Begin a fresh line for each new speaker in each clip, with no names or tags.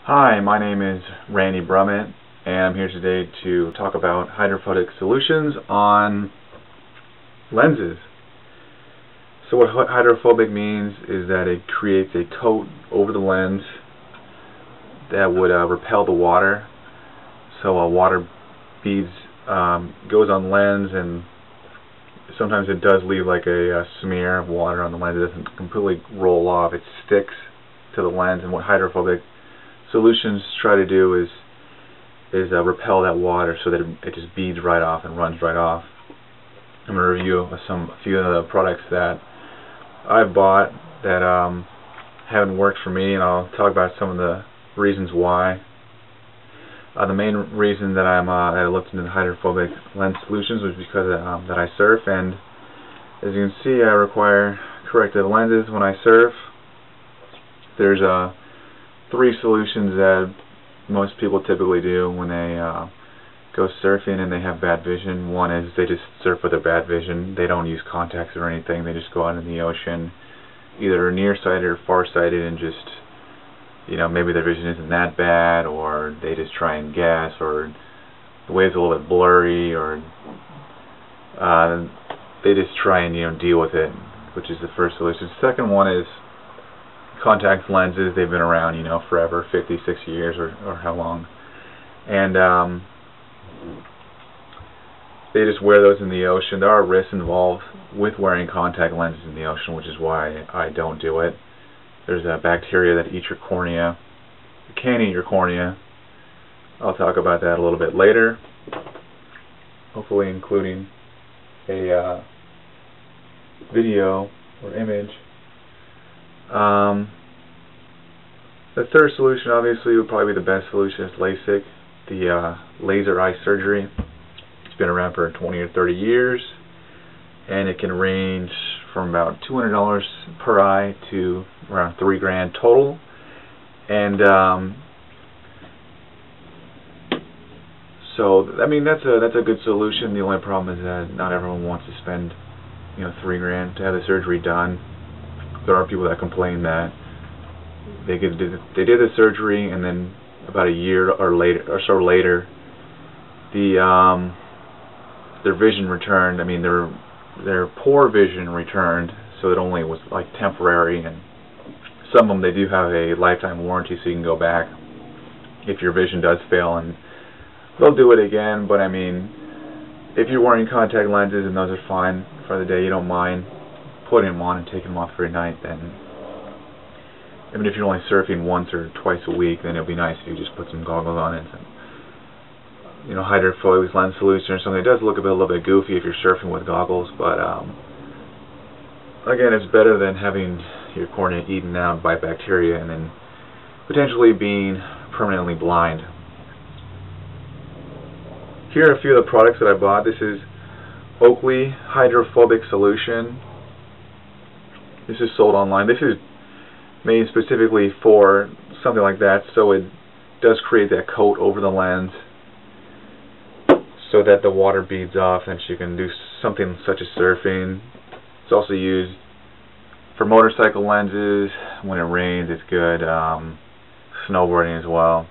Hi, my name is Randy Brummett, and I'm here today to talk about hydrophobic solutions on lenses. So what hydrophobic means is that it creates a coat over the lens that would repel the water. So water beads goes on lens, and sometimes it does leave like a smear of water on the lens. It doesn't completely roll off. It sticks to the lens, and what hydrophobic solutions try to do is repel that water so that it just beads right off and runs right off. I'm going to review a few of the products that I've bought that haven't worked for me, and I'll talk about some of the reasons why. The main reason that I looked into the hydrophobic lens solutions was because that I surf, and as you can see, I require corrective lenses when I surf. There's three solutions that most people typically do when they go surfing and they have bad vision. One is they just surf with their bad vision. They don't use contacts or anything. They just go out in the ocean, either nearsighted or farsighted, and just, maybe their vision isn't that bad, or they just try and guess, or the wave's a little bit blurry, or they just try and deal with it, which is the first solution. The second one is contact lenses. They've been around, forever, 50, 60 years, or how long. And they just wear those in the ocean. There are risks involved with wearing contact lenses in the ocean, which is why I don't do it. There's a bacteria that eats your cornea. It can eat your cornea. I'll talk about that a little bit later, hopefully including a video or image. The third solution, obviously, would probably be the best solution, is LASIK, the laser eye surgery. It's been around for 20 or 30 years, and it can range from about $200 per eye to around $3,000 total. And so, I mean, that's a good solution. The only problem is that not everyone wants to spend, $3,000 to have the surgery done. There are people that complain that they did the surgery, and then about a year or so later, their vision returned. I mean, their poor vision returned, so it only was like temporary. And some of them, they do have a lifetime warranty, so you can go back if your vision does fail, and they'll do it again. But I mean, if you're wearing contact lenses and those are fine for the day, you don't mind putting them on and taking them off every night, then, I mean, if you're only surfing once or twice a week, then it'll be nice if you just put some goggles on it. And, hydrophobic lens solution or something. It does look a little bit goofy if you're surfing with goggles, but again, it's better than having your cornea eaten out by bacteria and then potentially being permanently blind. Here are a few of the products that I bought. This is Oakley hydrophobic solution. This is sold online. This is made specifically for something like that, so it does create that coat over the lens so that the water beads off and you can do something such as surfing. It's also used for motorcycle lenses. When it rains, it's good. Snowboarding as well.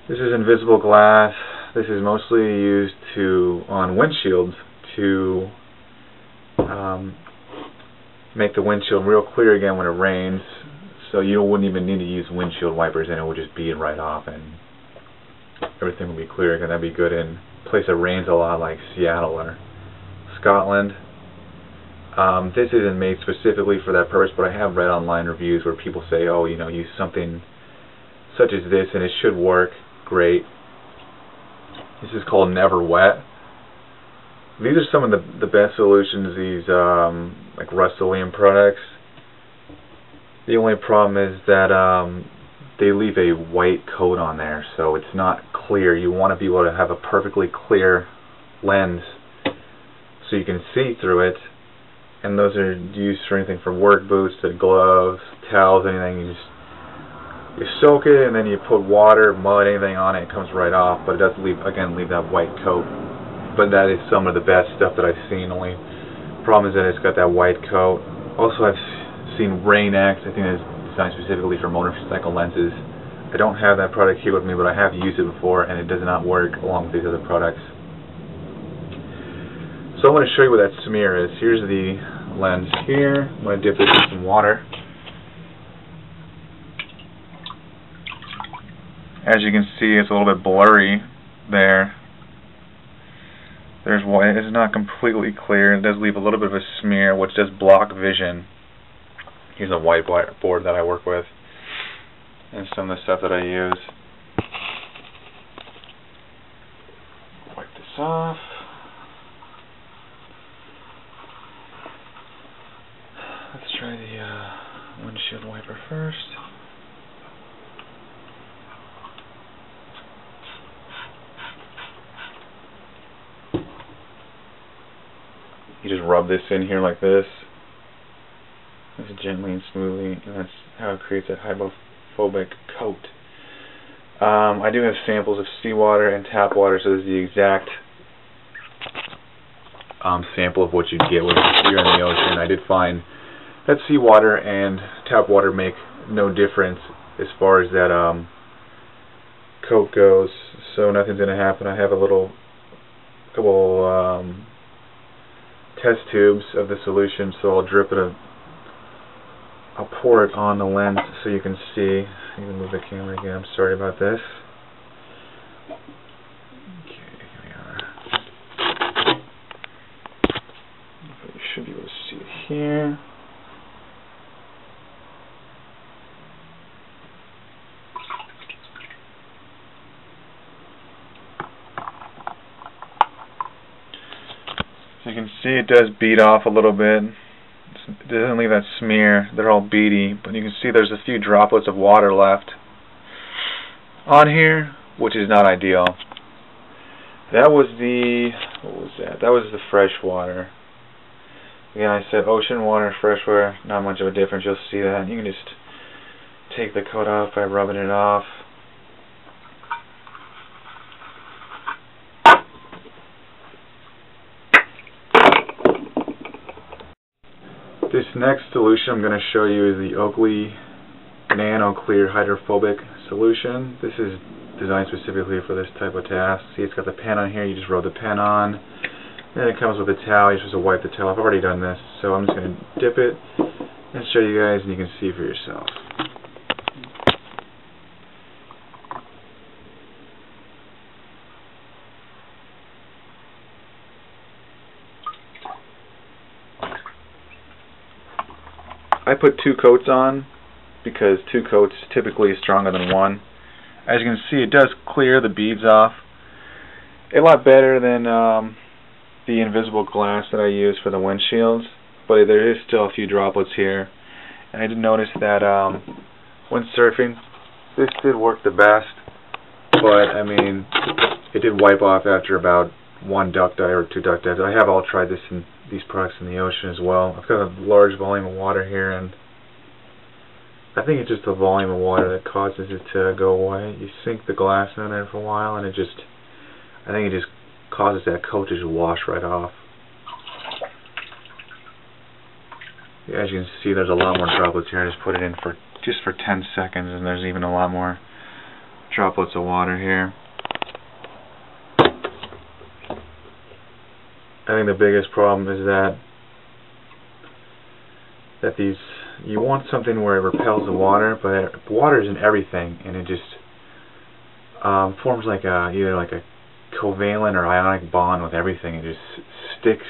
This is invisible glass. This is mostly used on windshields to make the windshield real clear again when it rains, so you wouldn't even need to use windshield wipers, and it would just bead right off and everything would be clear again. That'd be good in a place that rains a lot, like Seattle or Scotland. This isn't made specifically for that purpose, but I have read online reviews where people say, oh, use something such as this and it should work great. This is called Never Wet. These are some of the best solutions, these like Rust-Oleum products. The only problem is that they leave a white coat on there, so it's not clear. You want to be able to have a perfectly clear lens so you can see through it, and those are used for anything from work boots to gloves, towels, anything. You soak it and then you put water, mud, anything on it, it comes right off, but it does leave that white coat. But that is some of the best stuff that I've seen. Only problem is that it's got that white coat. Also, I've seen Rain-X. I think it's designed specifically for motorcycle lenses. I don't have that product here with me, but I have used it before, and it does not work along with these other products. So I'm going to show you what that smear is. Here's the lens here. I'm going to dip this in some water. As you can see, it's a little bit blurry there. There's white. It's not completely clear. It does leave a little bit of a smear, which does block vision. Here's a whiteboard that I work with, and some of the stuff that I use. Wipe this off. Let's try the windshield wiper first. You just rub this in here like this. Just gently and smoothly, and that's how it creates that hydrophobic coat. I do have samples of seawater and tap water, so this is the exact sample of what you'd get when you're in the ocean. I did find that seawater and tap water make no difference as far as that coat goes, so nothing's going to happen. I have a couple test tubes of the solution, so I'll drip it. I'll pour it on the lens so you can see. You can move the camera again. I'm sorry about this. Okay, here we are. You should be able to see it here. So you can see it does bead off a little bit. It doesn't leave that smear. They're all beady, but you can see there's a few droplets of water left on here, which is not ideal. That was the, what was that? That was the fresh water. Again, I said ocean water, fresh water, not much of a difference. You'll see that. You can just take the coat off by rubbing it off. This next solution I'm going to show you is the Oakley Nano Clear Hydrophobic solution. This is designed specifically for this type of task. See, it's got the pen on here. You just rub the pen on. Then it comes with a towel. You're supposed to wipe the towel. I've already done this, so I'm just going to dip it and show you guys, and you can see for yourself. I put 2 coats on because 2 coats typically is stronger than 1. As you can see, it does clear the beads off a lot better than the invisible glass that I use for the windshields, but there is still a few droplets here. And I did notice that when surfing, this did work the best, but I mean, it did wipe off after about 1 duck dive or 2 duck dives. I have all tried this in these products in the ocean as well. I've got a large volume of water here, and I think it's just the volume of water that causes it to go away. You sink the glass in there for a while, and I think it just causes that coat to just wash right off. As you can see, there's a lot more droplets here. I just put it in for 10 seconds, and there's even a lot more droplets of water here. I think the biggest problem is that you want something where it repels the water, but water is in everything, and it just forms like either like a covalent or ionic bond with everything. It just sticks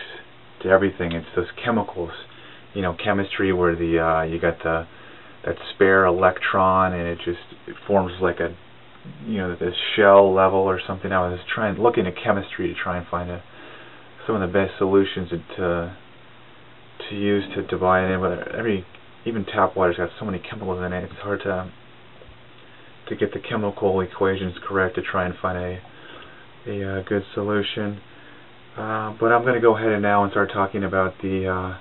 to everything. It's those chemicals, you know, chemistry where you got that spare electron, and it forms like a, you know, this shell level or something. I was looking at chemistry to try and find some of the best solutions to use to buy it in, but even tap water's got so many chemicals in it. It's hard to get the chemical equations correct to try and find a good solution. But I'm going to go ahead and now start talking about the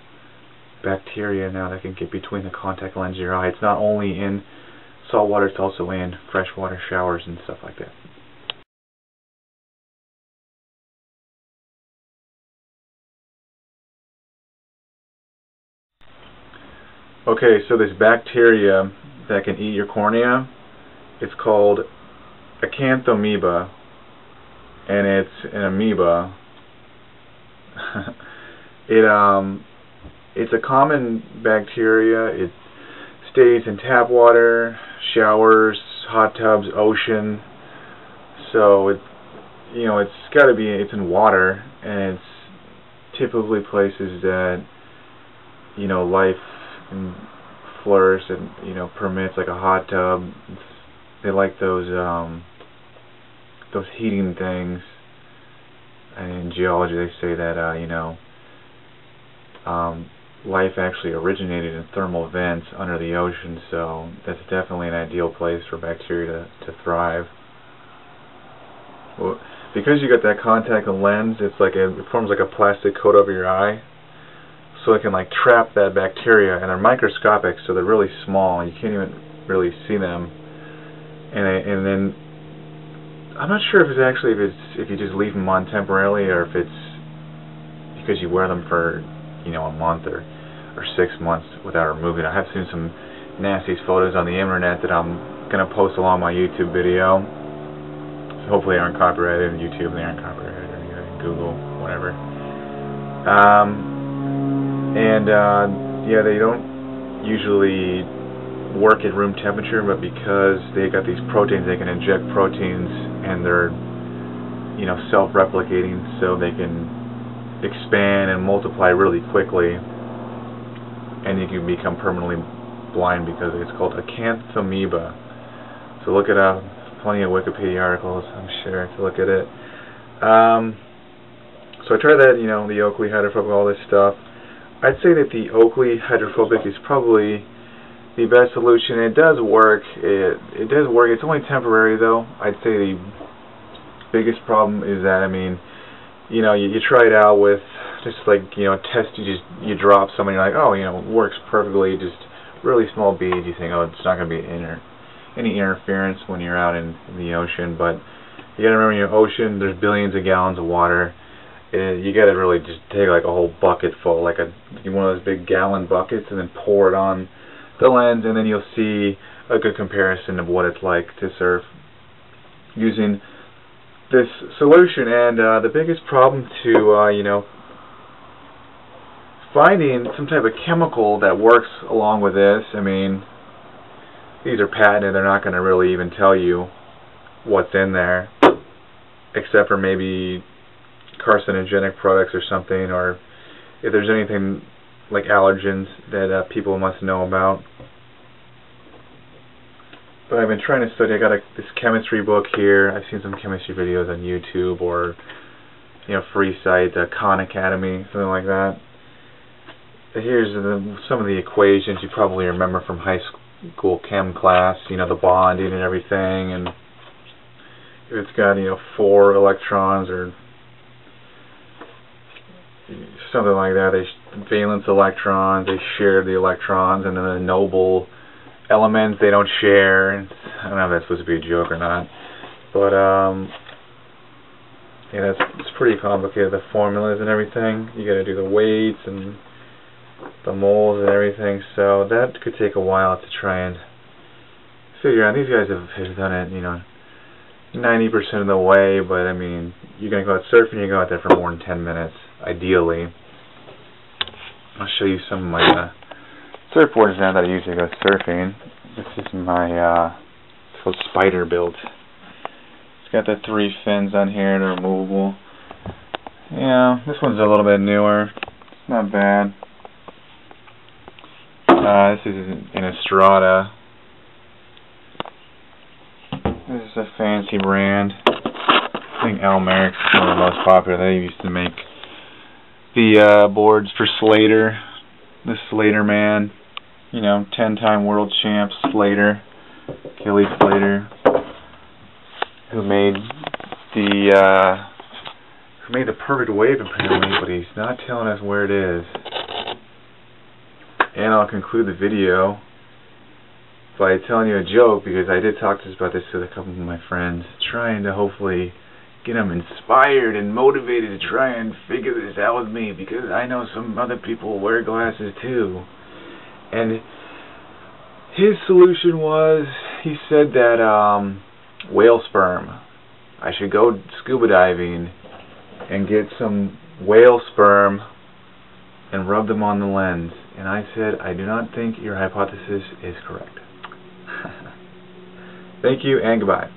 bacteria now that can get between the contact lens of your eye. It's not only in salt water, it's also in freshwater showers and stuff like that. Okay, so this bacteria that can eat your cornea. It's called Acanthamoeba, and it's an amoeba. It's a common bacteria. It stays in tap water, showers, hot tubs, ocean. So it's it's in water, and it's typically places that life can flourish and permits, like a hot tub. They like those heating things. And in geology, they say that life actually originated in thermal vents under the ocean, so that's definitely an ideal place for bacteria to thrive. Well, because you got that contact lens, it forms like a plastic coat over your eye, so it can trap that bacteria, and they're microscopic, so they're really small. You can't even really see them. And then I'm not sure if you just leave them on temporarily, or if it's because you wear them for a month or 6 months without removing it. I have seen some nasty photos on the internet that I'm gonna post along my YouTube video. So hopefully they aren't copyrighted on YouTube. They aren't copyrighted or anything, Google, whatever. Yeah, they don't usually work at room temperature, but because they got these proteins, they can inject proteins, and they're self-replicating, so they can expand and multiply really quickly, and you can become permanently blind because it's called Acanthamoeba. So look it up. Plenty of Wikipedia articles, I'm sure, to look at it. So I tried that, the Oakley Hydrophobic, all this stuff. I'd say that the Oakley Hydrophobic is probably the best solution. It does work. It does work. It's only temporary, though. I'd say the biggest problem is that, you try it out with just test. You drop something, you're like, oh, it works perfectly. Just really small beads. You think, oh, it's not going to be any interference when you're out in the ocean. But you got to remember, in your ocean, there's billions of gallons of water. You got to really just take a whole bucket full, one of those big gallon buckets, and then pour it on the lens, and then you'll see a good comparison of what it's like to surf using this solution. And the biggest problem to finding some type of chemical that works along with this, these are patented. They're not going to really even tell you what's in there, except for maybe carcinogenic products or something, or if there's anything like allergens that people must know about. But I've been trying to study. I got this chemistry book here. I've seen some chemistry videos on YouTube, or free site, Khan Academy, something like that. Here's some of the equations you probably remember from high school chem class. The bonding and everything, and if it's got 4 electrons or something like that, valence electrons, they share the electrons, and then the noble elements, they don't share. I don't know if that's supposed to be a joke or not, but yeah, it's pretty complicated, the formulas and everything. You got to do the weights and the moles and everything, so that could take a while to try and figure out. These guys have done it, 90% of the way, but you're gonna go out surfing, you go out there for more than 10 minutes, ideally. I'll show you some of my surfboards now that I usually go surfing. This is my it's called Spider Built. It's got the 3 fins on here, they're removable. Yeah, this one's a little bit newer. It's not bad. This is an Estrada. This is a fancy brand. I think Elmeric's is one of the most popular. They used to make the boards for Slater. The Slater man. 10-time world champ Slater. Kelly Slater. Who made the perfect wave apparently, but he's not telling us where it is. And I'll conclude the video by telling you a joke, because I did talk about this with a couple of my friends, trying to hopefully get them inspired and motivated to try and figure this out with me, because I know some other people wear glasses too. And his solution was, he said that whale sperm. I should go scuba diving and get some whale sperm and rub them on the lens. And I said, I do not think your hypothesis is correct. Thank you and goodbye.